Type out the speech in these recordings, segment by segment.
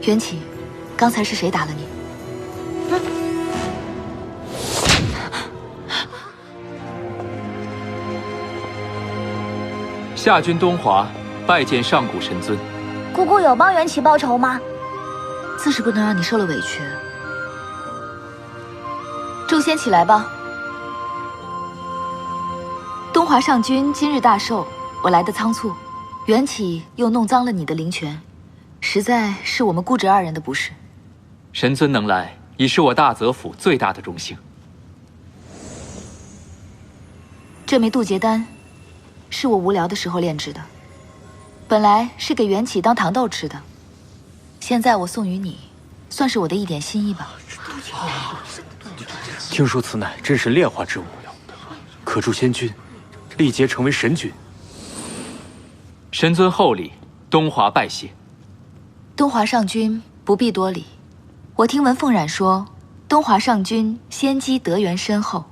缘起，刚才是谁打了你？夏君东华拜见上古神尊。姑姑有帮缘起报仇吗？自是不能让你受了委屈。众仙起来吧。东华上君今日大寿，我来得仓促，缘起又弄脏了你的灵泉，实在是我们姑侄二人的不是。神尊能来，已是我大泽府最大的荣幸。这枚渡劫丹，是我无聊的时候炼制的，本来是给缘起当糖豆吃的，现在我送与你，算是我的一点心意吧。听说此乃真神炼化之物，可助仙君历劫成为神君。神尊厚礼，东华拜谢。东华上君不必多礼。我听闻凤冉说，东华上君仙机德缘深厚，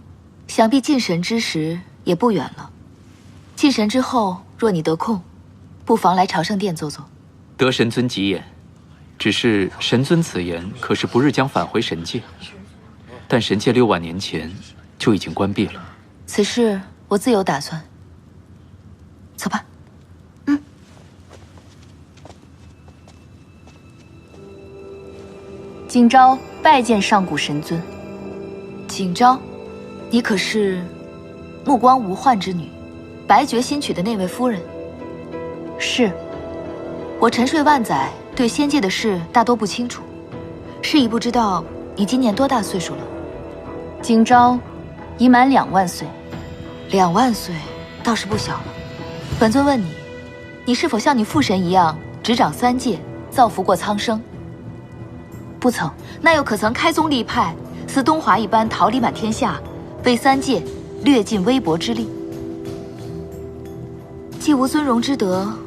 想必进神之时也不远了。进神之后，若你得空，不妨来朝圣殿坐坐。得神尊吉言，只是神尊此言可是不日将返回神界，但神界6万年前就已经关闭了。此事我自有打算。走吧。景昭拜见上古神尊。景昭，你可是目光无幻之女，白绝新娶的那位夫人？是。我沉睡万载，对仙界的事大多不清楚，是已不知道你今年多大岁数了？景昭已满2万岁。2万岁倒是不小了。本尊问你，你是否像你父神一样执掌3界，造福过苍生？不曾，那又可曾开宗立派，似东华一般桃李满天下，为3界略尽微薄之力？既无尊荣之德，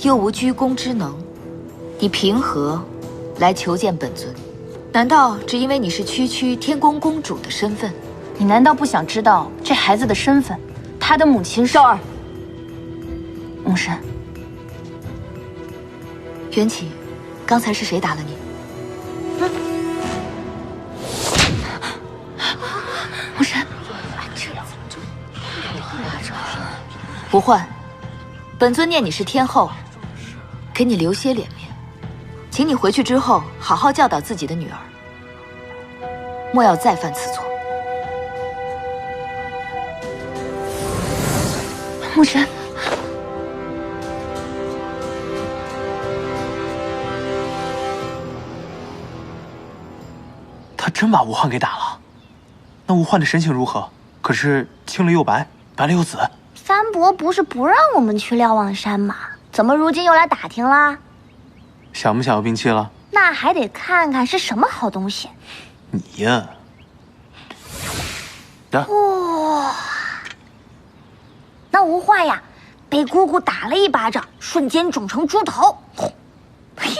又无居功之能，你凭何来求见本尊？难道只因为你是区区天宫公主的身份？你难道不想知道这孩子的身份？他的母亲是… 昭儿，母神。缘起，刚才是谁打了你？母神，不换，本尊念你是天后，给你留些脸面，请你回去之后好好教导自己的女儿，莫要再犯此错。母神，他真把吴焕给打了？那吴焕的神情如何？可是青了又白，白了又紫。三伯不是不让我们去瞭望山吗？怎么如今又来打听啦？想不想要兵器了？那还得看看是什么好东西。你呀，哇，那吴焕呀，被姑姑打了一巴掌，瞬间肿成猪头。嘿。